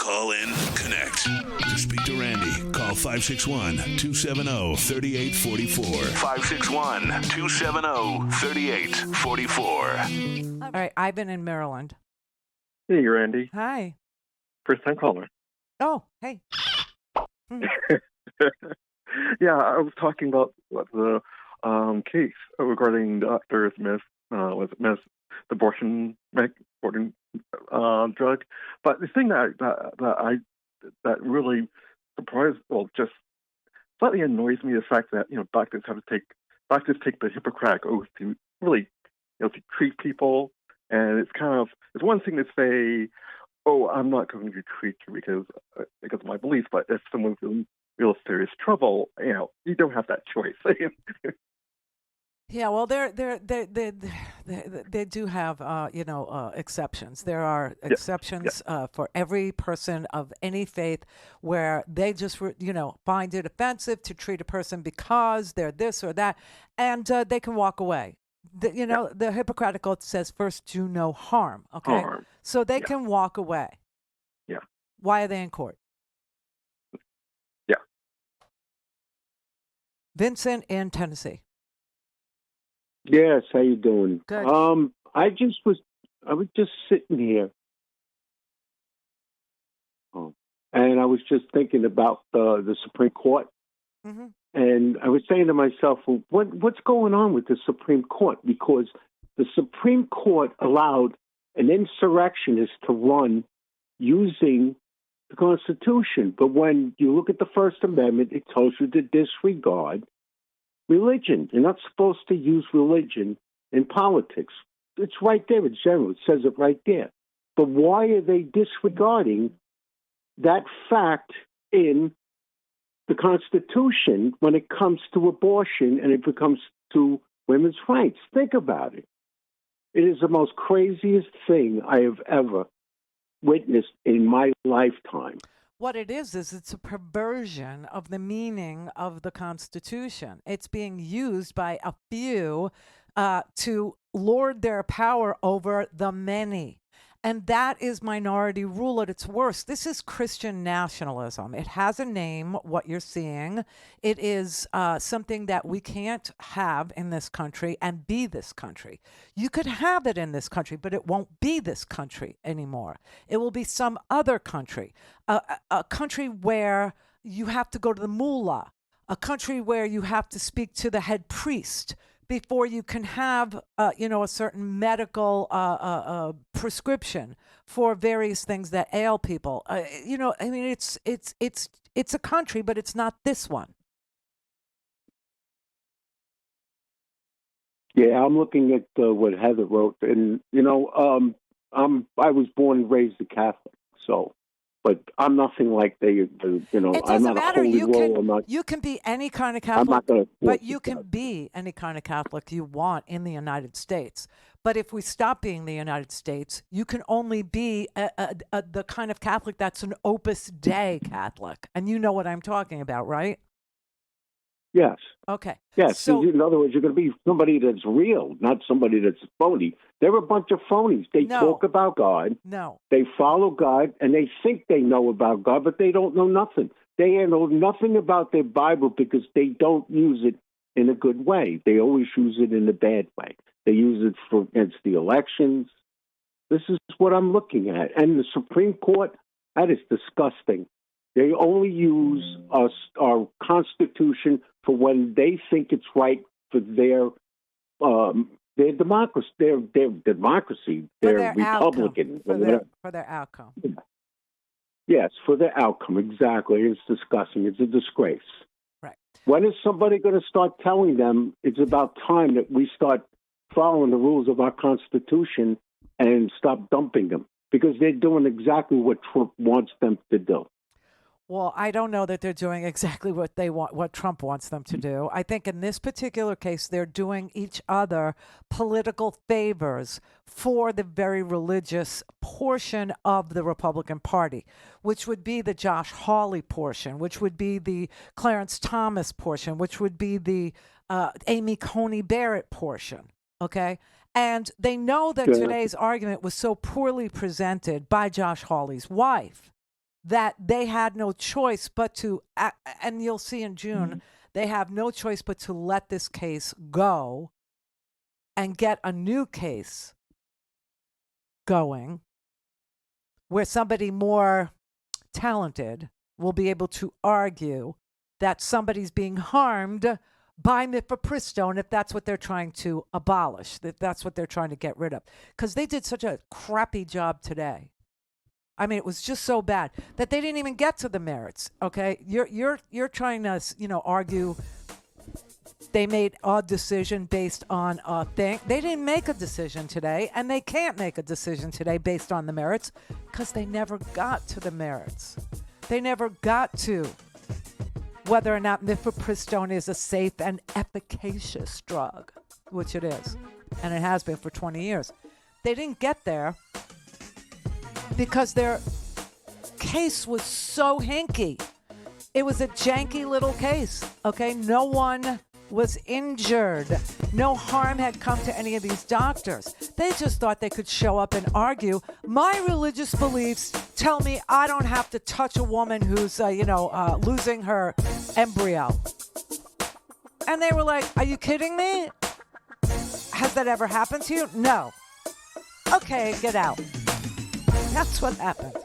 Call in, connect. To speak to Randi, call 561-270-3844. 561-270-3844. All right, Ivan in Maryland. Hey, Randi. Hi. First time caller. Oh, hey. Yeah, I was talking about the case regarding Dr. Smith, the abortion drug. But the thing that really surprised, just slightly annoys me, is the fact that doctors take the Hippocratic oath to really to treat people, and it's one thing to say, "Oh, I'm not going to treat you because of my beliefs," but if someone's in real serious trouble, you don't have that choice. Yeah, well, they do have exceptions. There are exceptions for every person of any faith where they just find it offensive to treat a person because they're this or that, and they can walk away. The Hippocratic Oath says first do no harm. Okay, so they can walk away. Yeah. Why are they in court? Yeah. Vincent in Tennessee. Yes, how you doing? Good. I was just sitting here, and I was just thinking about the Supreme Court, and I was saying to myself, well, what's going on with the Supreme Court? Because the Supreme Court allowed an insurrectionist to run using the Constitution, but when you look at the First Amendment, it tells you to disregard religion. You're not supposed to use religion in politics. It's right there. It's general. It says it right there. But why are they disregarding that fact in the Constitution when it comes to abortion and it comes to women's rights? Think about it. It is the most craziest thing I have ever witnessed in my lifetime. What it is it's a perversion of the meaning of the Constitution. It's being used by a few to lord their power over the many. And that is minority rule at its worst. This is Christian nationalism. It has a name, what you're seeing. It is something that we can't have in this country and be this country. You could have it in this country, but it won't be this country anymore. It will be some other country, a country where you have to go to the mullah, a country where you have to speak to the head priest before you can have, a certain medical prescription for various things that ail people. It's a country, but it's not this one. Yeah, I'm looking at what Heather wrote, and I was born and raised a Catholic, so. But I'm nothing like It doesn't I'm not matter. a holy roll. You can be any kind of I'm not Catholic, gonna but you can be any kind of Catholic you want in the United States. But if we stop being the United States, you can only be the kind of Catholic that's an Opus Dei Catholic. And you know what I'm talking about, right? Yes. Okay. Yes. So, in other words, you're going to be somebody that's real, not somebody that's phony. They're a bunch of phonies. They talk about God. No. They follow God, and they think they know about God, but they don't know nothing. They know nothing about their Bible because they don't use it in a good way. They always use it in a bad way. They use it against the elections. This is what I'm looking at. And the Supreme Court, that is disgusting. They only use our Constitution for when they think it's right for their democracy. Their Republican. For their outcome. Yes, for their outcome. Exactly. It's disgusting. It's a disgrace. Right. When is somebody going to start telling them it's about time that we start following the rules of our Constitution and stop dumping them? Because they're doing exactly what Trump wants them to do. Well, I don't know that they're doing exactly what they want, what Trump wants them to do. I think in this particular case, they're doing each other political favors for the very religious portion of the Republican Party, which would be the Josh Hawley portion, which would be the Clarence Thomas portion, which would be the Amy Coney Barrett portion. Okay. And they know that today's argument was so poorly presented by Josh Hawley's wife. that they had no choice but to, and you'll see in June, they have no choice but to let this case go and get a new case going where somebody more talented will be able to argue that somebody's being harmed by mifepristone if that's what they're trying to abolish, if that's what they're trying to get rid of. Because they did such a crappy job today. I mean, it was just so bad that they didn't even get to the merits. Okay, you're trying to argue they made a decision based on a thing. They didn't make a decision today, and they can't make a decision today based on the merits because they never got to the merits. They never got to whether or not mifepristone is a safe and efficacious drug, which it is, and it has been for 20 years. They didn't get there because their case was so hinky. It was a janky little case, okay? No one was injured. No harm had come to any of these doctors. They just thought they could show up and argue. My religious beliefs tell me I don't have to touch a woman who's, losing her embryo. And they were like, are you kidding me? Has that ever happened to you? No. Okay, get out. That's what happened.